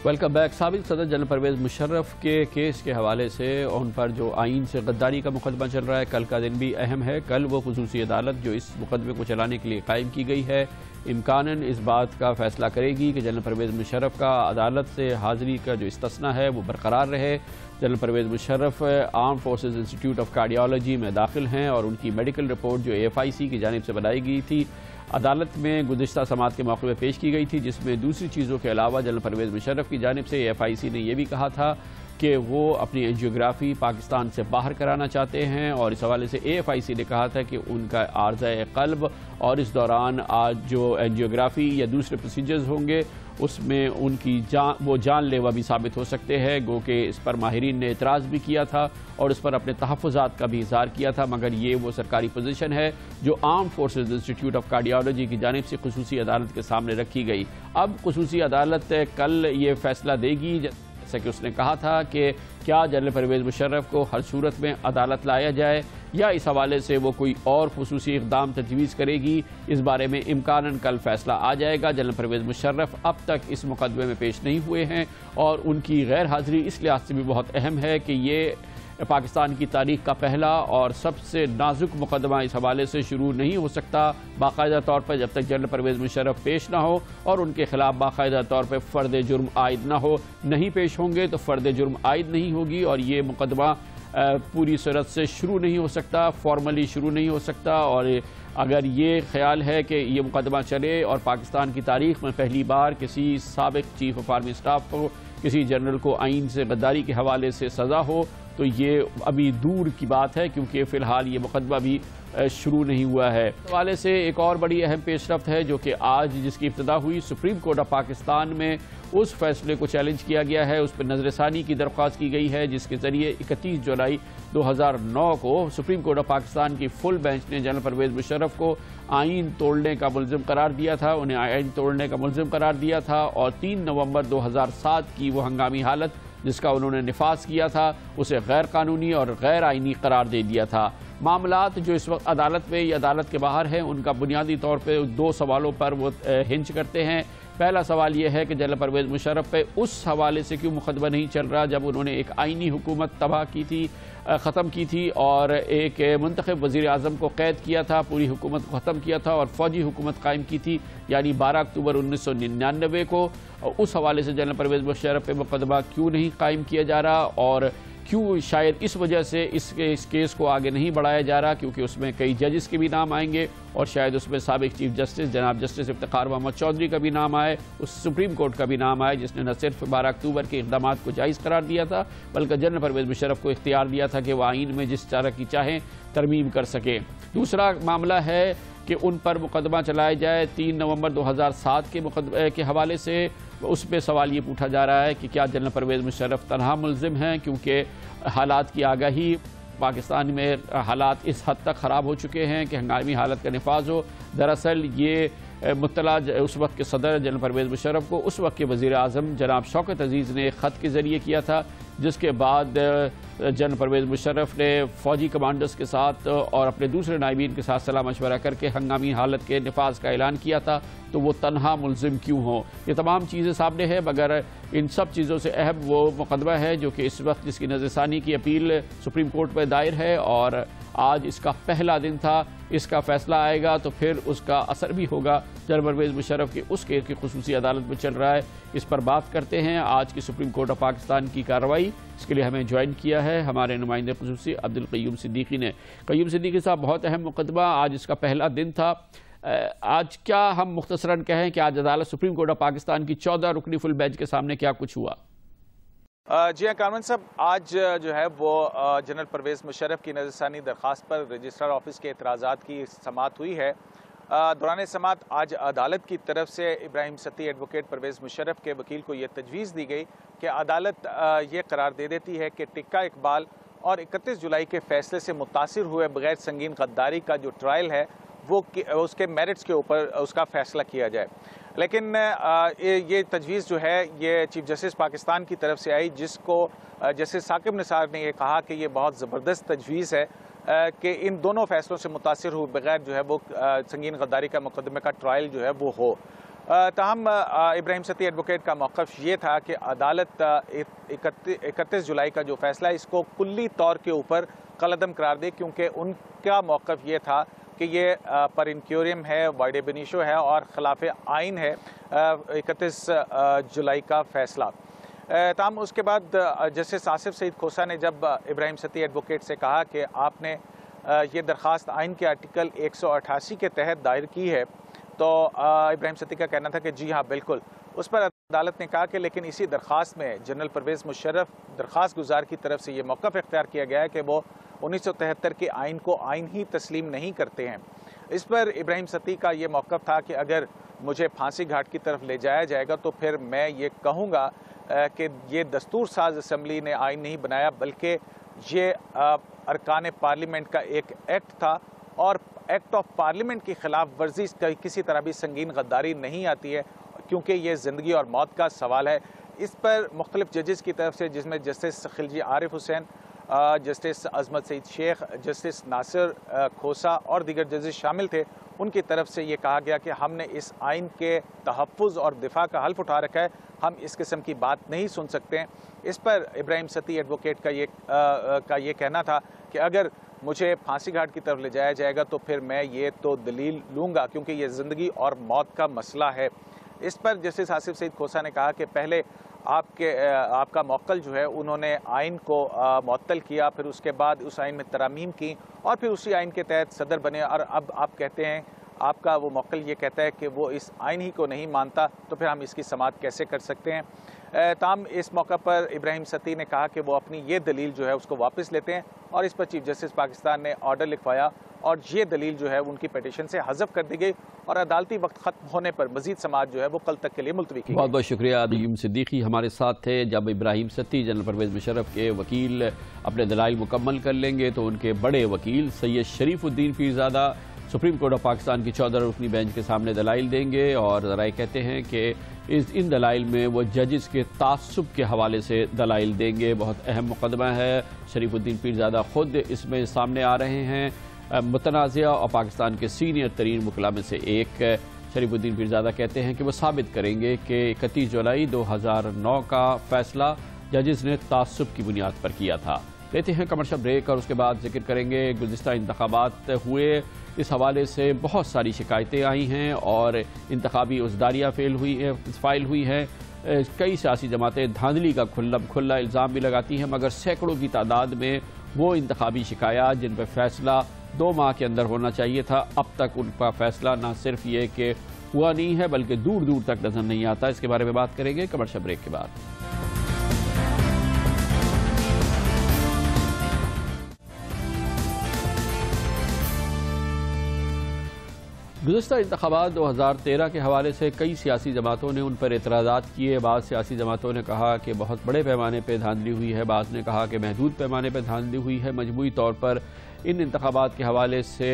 Welcome back. साबिक सदर general Parvez Musharraf के केस के हवाले से उन पर जो आइन से गद्दारी का मुकदमा चल रहा है, कल का दिन भी अहम है। कल वो खुसूसी अदालत जो इस मुकदमे को चलाने के लिए कायम की गई है, इम्कानन इस बात का फैसला करेगी कि जनरल परवेज़ मुशर्रफ का अदालत से हाज़िरी का जो इस्तिस्ना है वो बरकरार रहे। General Parvez Musharraf Armed Forces Institute of Cardiology में दाखिल हैं और उनकी मेडिकल रिपोर्ट जो AFIC की जानिब से बनाई गई थी, अदालत में गुज़िश्ता समात के मौके पर पेश की गई थी, जिसमें दूसरी चीज़ों के अलावा जनरल परवेज़ मुशर्रफ की जानिब से AFIC ने यह भी कहा था कि वो अपनी एंजियोग्राफी पाकिस्तान से बाहर कराना चाहते हैं। और इस हवाले से AFIC ने कहा था कि उनका आर्ज़ा क़ल्ब और इस दौरान आज जो एंजियोग्राफी या दूसरे प्रोसीजर्स होंगे उसमें उनकी वो जानलेवा भी साबित हो सकते हैं। गो कि इस पर माहिरीन ने एतराज़ भी किया था और इस पर अपने तहफ़्फ़ुज़ात का भी इज़हार किया था, मगर ये वो सरकारी पोजीशन है जो arm Forces Institute of cardiology की जानिब से खुसूसी अदालत के सामने रखी गई। अब खुसूसी अदालत कल ये फैसला देगी, जैसा कि उसने कहा था कि क्या जनरल परवेज़ मुशर्रफ को हर सूरत में अदालत लाया जाए या इस हवाले से वो कोई और खुसूसी इक़दाम तजवीज़ करेगी। इस बारे में इम्कानन कल फैसला आ जाएगा। जनरल परवेज़ मुशर्रफ अब तक इस मुकदमे में पेश नहीं हुए हैं और उनकी गैर हाज़िरी इस लिहाज से भी बहुत अहम है कि ये पाकिस्तान की तारीख का पहला और सबसे नाजुक मुकदमा इस हवाले से शुरू नहीं हो सकता बाकायदा तौर पर जब तक जनरल परवेज़ मुशर्रफ पेश ना हो और उनके खिलाफ बाकायदा तौर पर फ़र्द जुर्म आयद ना हो। नहीं पेश होंगे तो फ़र्द जुर्म आयद नहीं होगी और ये मुकदमा पूरी सूरत से शुरू नहीं हो सकता, फॉर्मली शुरू नहीं हो सकता। और अगर ये ख्याल है कि ये मुकदमा चले और पाकिस्तान की तारीख में पहली बार किसी साबिक चीफ ऑफ आर्मी स्टाफ को, किसी जनरल को आइन से गद्दारी के हवाले से सज़ा हो, तो ये अभी दूर की बात है, क्योंकि फ़िलहाल ये मुकदमा भी शुरू नहीं हुआ है। इस हवाले से एक और बड़ी अहम पेशरफ्त है जो कि आज जिसकी इब्तिदा हुई, सुप्रीम कोर्ट ऑफ पाकिस्तान में उस फैसले को चैलेंज किया गया है, उस पर नज़रसानी की दरख्वास्त की गई है, जिसके ज़रिए 31 जुलाई 2009 को सुप्रीम कोर्ट ऑफ पाकिस्तान की फुल बेंच ने जनरल परवेज़ मुशर्रफ को आइन तोड़ने का मुलज़िम करार दिया था, उन्हें आइन तोड़ने का मुलज़िम करार दिया था और 3 नवंबर 2007 की वो हंगामी हालत जिसका उन्होंने निफाज किया था उसे गैर कानूनी और गैर आइनी करार दे दिया था। मामलात जो इस वक्त अदालत में या अदालत के बाहर हैं, उनका बुनियादी तौर पर 2 सवालों पर वो हिंच करते हैं। पहला सवाल यह है कि जनरल परवेज़ मुशर्रफ पे उस हवाले से क्यों मुकदमा नहीं चल रहा जब उन्होंने एक आइनी हुकूमत तबाह की थी, ख़त्म की थी और एक मुंतखब वज़ीर आज़म को कैद किया था, पूरी हुकूमत को ख़त्म किया था और फ़ौजी हुकूमत कायम की थी, यानी 12 अक्टूबर 1999 को। उस हवाले से जनरल परवेज़ मुशर्रफ पे मुकदमा क्यों नहीं कायम किया जा रहा और क्यों शायद इस वजह से इस केस को आगे नहीं बढ़ाया जा रहा, क्योंकि उसमें कई जजेस के भी नाम आएंगे और शायद उसमें साबिक चीफ जस्टिस जनाब जस्टिस इफ्तिखार मोहम्मद चौधरी का भी नाम आए, उस सुप्रीम कोर्ट का भी नाम आए जिसने न सिर्फ 12 अक्टूबर के इक़दाम को जायज़ करार दिया था बल्कि जनरल परवेज़ मुशर्रफ को इख्तियार दिया था कि वह आइन में जिस तरह की चाहें तरमीम कर सकें। दूसरा मामला है कि उन पर मुकदमा चलाया जाए 3 नवंबर 2007 के मुकदमे के हवाले से। उस पर सवाल ये पूछा जा रहा है कि क्या जनरल परवेज़ मुशर्रफ तनहा मुलज़िम हैं, क्योंकि हालात की आगाही पाकिस्तान में हालात इस हद तक ख़राब हो चुके हैं कि हंगामी हालत का नफाज हो। दरअसल ये मुत्तला उस वक्त के सदर जनरल परवेज़ मुशर्रफ को उस वक्त के वज़ीर आज़म जनाब शौकत अज़ीज़ ने ख़त के ज़रिए किया था, जिसके बाद जनरल परवेज़ मुशर्रफ ने फ़ौजी कमांडर्स के साथ और अपने दूसरे नायबीन के साथ सलाह मशवरा करके हंगामी हालत के नफाज का ऐलान किया था। तो वो तनहा मुलज़िम क्यों हो, ये तमाम चीज़ें सामने हैं, मगर इन सब चीज़ों से अहम वो मुकदमा है जो कि इस वक्त जिसकी नज़रसानी की अपील सुप्रीम कोर्ट में दायर है और आज इसका पहला दिन था। इसका फैसला आएगा तो फिर उसका असर भी होगा जनरल परवेज़ मुशर्रफ के उस केस की खुसूसी अदालत में चल रहा है। इस पर बात करते हैं आज की सुप्रीम कोर्ट ऑफ पाकिस्तान की कार्रवाई। इसके लिए हमें ज्वाइन किया है हमारे नुमाइंदे खुसूसी अब्दुल क़य्यूम सिद्दीकी ने। क़य्यूम सिद्दीकी साहब, बहुत अहम मुकदमा, आज इसका पहला दिन था। आज क्या हम मुख्तसरन कहें कि आज अदालत सुप्रीम कोर्ट ऑफ पाकिस्तान की 14 रुकनी फुल बेंच के सामने क्या कुछ हुआ? जी हाँ कामरान साहब, आज जो है वो जनरल परवेज़ मुशर्रफ की नज़रसानी दरख्वास्त पर रजिस्ट्रार ऑफिस के एतराज़ात की समात हुई है। दौरान समात आज अदालत की तरफ से इब्राहिम सती एडवोकेट परवेज़ मुशर्रफ के वकील को यह तजवीज़ दी गई कि अदालत ये करार दे देती है कि टिक्का इकबाल और 31 जुलाई के फैसले से मुतासिर हुए बगैर संगीन गद्दारी का जो ट्रायल है वो उसके मेरिट्स के ऊपर उसका फ़ैसला किया जाए। लेकिन ये तजवीज़ जो है ये चीफ जस्टिस पाकिस्तान की तरफ से आई, जिसको जस्टिस साकिब निसार ने ये कहा कि ये बहुत ज़बरदस्त तजवीज़ है कि इन दोनों फैसलों से मुतासिर हुए बगैर जो है वो संगीन गद्दारी का मुकदमे का ट्रायल जो है वो हो। ताहम इब्राहिम सती एडवोकेट का मौक़िफ़ ये था कि अदालत 31 जुलाई का जो फ़ैसला है इसको कुल्ली तौर के ऊपर कलअदम करार दे, क्योंकि उनका मौक़िफ़ ये था कि ये पर इंक्योरियम है, वाइड एब इनिशियो है और ख़िलाफ़ आइन है 31 जुलाई का फ़ैसला। ताहम उसके बाद जस्टिस आसिफ सईद खोसा ने जब इब्राहिम सती एडवोकेट से कहा कि आपने ये दरख्वास्त आइन के आर्टिकल 188 के तहत दायर की है, तो इब्राहिम सती का कहना था कि जी हाँ बिल्कुल। उस पर अदालत ने कहा कि लेकिन इसी दरख्वास्त में जनरल परवेज़ मुशर्रफ दरख्वास्त गुजार की तरफ से ये मौक़िफ़ इख्तियार किया गया है कि वो 1973 के आइन को आइन ही तस्लीम नहीं करते हैं। इस पर इब्राहिम सती का ये मौक़िफ़ था कि अगर मुझे फांसी घाट की तरफ ले जाया जाएगा तो फिर मैं ये कहूँगा कि ये दस्तूर साज असम्बली ने आइन नहीं बनाया, बल्कि ये अरकान पार्लियामेंट का एक एक्ट था और एक्ट ऑफ पार्लियामेंट की खिलाफ वर्जी किसी तरह भी संगीन गद्दारी नहीं आती है, क्योंकि ये ज़िंदगी और मौत का सवाल है। इस पर मुख्तलिफ जजेस की तरफ से, जिसमें जस्टिस खिलजी आरिफ हुसैन, जस्टिस अजमत सईद शेख, जस्टिस नासिर खोसा और दीगर जजेस शामिल थे, उनकी तरफ से ये कहा गया कि हमने इस आइन के तहफ़्फ़ुज़ और दिफा का हल्फ उठा रखा है, हम इस किस्म की बात नहीं सुन सकते हैं। इस पर इब्राहिम सती एडवोकेट का ये कहना था कि अगर मुझे फांसी घाट की तरफ ले जाया जाएगा तो फिर मैं ये तो दलील लूँगा, क्योंकि ये ज़िंदगी और मौत का मसला है। इस पर जस्टिस आसिफ सईद खोसा ने कहा कि पहले आपका मौक्कल जो है उन्होंने आइन को मुअत्तल किया, फिर उसके बाद उस आइन में तरामीम की और फिर उसी आइन के तहत सदर बने, और अब आप कहते हैं आपका वो मौक्कल ये कहता है कि वो इस आइन ही को नहीं मानता, तो फिर हम इसकी समाअत कैसे कर सकते हैं। ताम इस मौका पर इब्राहिम सती ने कहा कि वो अपनी ये दलील जो है उसको वापस लेते हैं, और इस पर चीफ जस्टिस पाकिस्तान ने ऑर्डर लिखवाया और ये दलील जो है उनकी पिटीशन से हज़फ कर दी गई और अदालती वक्त ख़त्म होने पर मज़ीद समाअत जो है वो कल तक के लिए मुलतवी की। बहुत बहुत शुक्रिया। अदीम सिद्दीकी हमारे साथ थे। जब इब्राहिम सती जनरल परवेज़ मुशर्रफ के वकील अपने दलाइल मुकम्मल कर लेंगे तो उनके बड़े वकील Syed Sharifuddin Pirzada Supreme Court of Pakistan की 14 रुकनी बेंच के सामने दलाइल देंगे, और ज़राए कहते हैं कि इन दलाइल में वो जजेस के तासुब के हवाले से दलाइल देंगे। बहुत अहम मुकदमा है। शरीफुद्दीन पीरज़ादा ख़ुद इसमें सामने आ रहे हैं, मुतनाज़िया और पाकिस्तान के सीनियर तरीन वकला में से एक। शरीफुद्दीन पीरज़ादा कहते हैं कि वो साबित करेंगे कि 31 जुलाई 2009 का फ़ैसला जजेस ने तासुब की बुनियाद पर किया था। लेते हैं कमर्शियल ब्रेक और उसके बाद जिक्र करेंगे गुज़िश्ता इंतखाबात हुए, इस हवाले से बहुत सारी शिकायतें आई हैं और इंतखाबी उज़दारियाँ फाइल हुई हैं। कई सियासी जमातें धांधली का खुला इल्ज़ाम भी लगाती हैं, मगर सैकड़ों की तादाद में वो इंतखाबी शिकायत जिन पर फ़ैसला 2 माह के अंदर होना चाहिए था, अब तक उनका फ़ैसला ना सिर्फ ये कि हुआ नहीं है बल्कि दूर दूर तक नज़र नहीं आता। इसके बारे में बात करेंगे कमर्शियल ब्रेक के बाद। गुज़िश्ता इंतखाबात 2013 के हवाले से कई सियासी जमातों ने उन पर एतराज़ात किए। बाज़ सियासी जमातों ने कहा कि बहुत बड़े पैमाने पर धांधली हुई है, बाज़ ने कहा कि महदूद पैमाने पर धांधली हुई है। मजमूई तौर पर इन इंतखाबात के हवाले से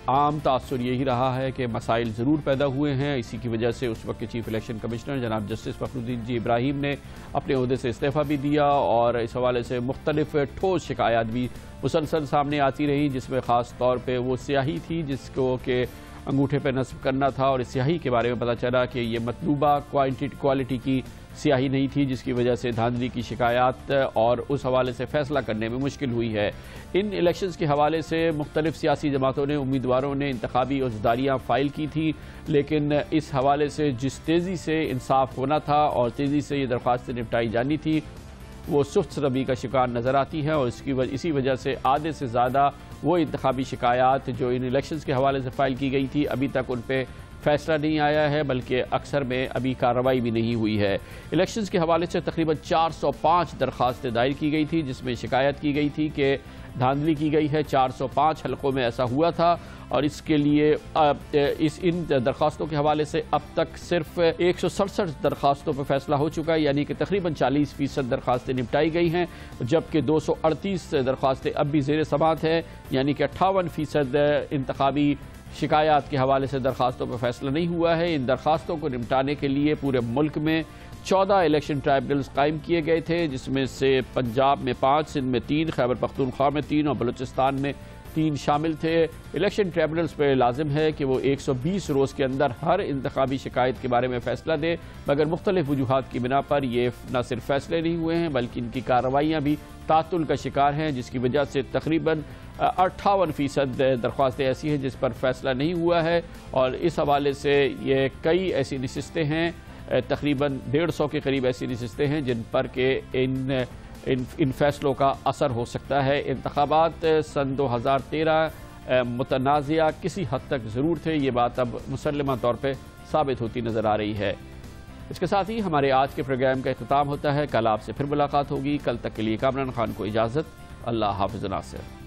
आम तासुर यही रहा है कि मसाइल ज़रूर पैदा हुए हैं। इसी की वजह से उस वक्त के चीफ इलेक्शन कमिश्नर जनाब जस्टिस फ़खरुद्दीन जी इब्राहिम ने अपने ओहदे से इस्तीफ़ा भी दिया, और इस हवाले से मुख्तलिफ ठोस शिकायत भी मुसलसल सामने आती रही, जिसमें ख़ास तौर पर वो स्याही थी जिसको कि अंगूठे पर नस्ब करना था, और इस स्याही के बारे में पता चला कि ये मतलूबा क्वालिटी की स्याही नहीं थी, जिसकी वजह से धांधली की शिकायत और उस हवाले से फ़ैसला करने में मुश्किल हुई है। इन इलेक्शंस के हवाले से मुख्तलिफ सियासी जमातों ने, उम्मीदवारों ने इंतखाबी उज़दारियाँ फ़ाइल की थी, लेकिन इस हवाले से जिस तेज़ी से इंसाफ होना था और तेज़ी से ये दरख्वास्तें निपटाई जानी थी, वो सुस्त रबी का शिकार नज़र आती है, और इसी वजह से आधे से ज़्यादा वो इंतखाबी शिकायत जो इन इलेक्शंस के हवाले से फ़ाइल की गई थी अभी तक उन पर फ़ैसला नहीं आया है, बल्कि अक्सर में अभी कार्रवाई भी नहीं हुई है। इलेक्शंस के हवाले से तकरीबन 405 दरख्वास्तें दायर की गई थी, जिसमें शिकायत की गई थी कि धांधली की गई है। 405 हलकों में ऐसा हुआ था, और इसके लिए इन दरख्वास्तों के हवाले से अब तक सिर्फ 167 दरख्वास्तों पर फैसला हो चुका है, यानी कि तकरीबन 40% दरख्वास्तें निपटाई गई हैं, जबकि 238 दरख्वास्तें अब भी ज़ेर समाअत है, यानी कि 58% इंतखाबी शिकायत के हवाले से दरख्वास्तों पर फैसला नहीं हुआ है। इन दरख्वास्तों को निपटाने के लिए पूरे मुल्क में 14 इलेक्शन ट्राइब्यूनल्स कायम किए गए थे, जिसमें से पंजाब में 5, सिंध में 3, खैबर पख्तूनख्वा में 3 और बलूचिस्तान में 3 शामिल थे। इलेक्शन ट्रिब्यूनल्स पर लाजिम है कि वो 120 रोज़ के अंदर हर इंतखाबी शिकायत के बारे में फ़ैसला दे, मगर मुख्तलिफ वजूहात की बिना पर ये न सिर्फ फैसले नहीं हुए हैं बल्कि इनकी कार्रवाइयाँ भी तातुल का शिकार हैं, जिसकी वजह से तकरीबन 58% दरख्वास्तें ऐसी हैं जिस पर फैसला नहीं हुआ है। और इस हवाले से ये कई ऐसी नशिस्तें हैं, तकरीबन 150 के करीब ऐसी नशिस्तें हैं जिन पर के इन फैसलों का असर हो सकता है। इंतखाबात सन 2013 मुतनाज़िया किसी हद तक ज़रूर थे, ये बात अब मुसल्लमा तौर पर साबित होती नज़र आ रही है। इसके साथ ही हमारे आज के प्रोग्राम का इख्तिताम होता है। कल आपसे फिर मुलाकात होगी। कल तक के लिए कामरान खान को इजाज़त। अल्लाह हाफ़िज़ नासिर।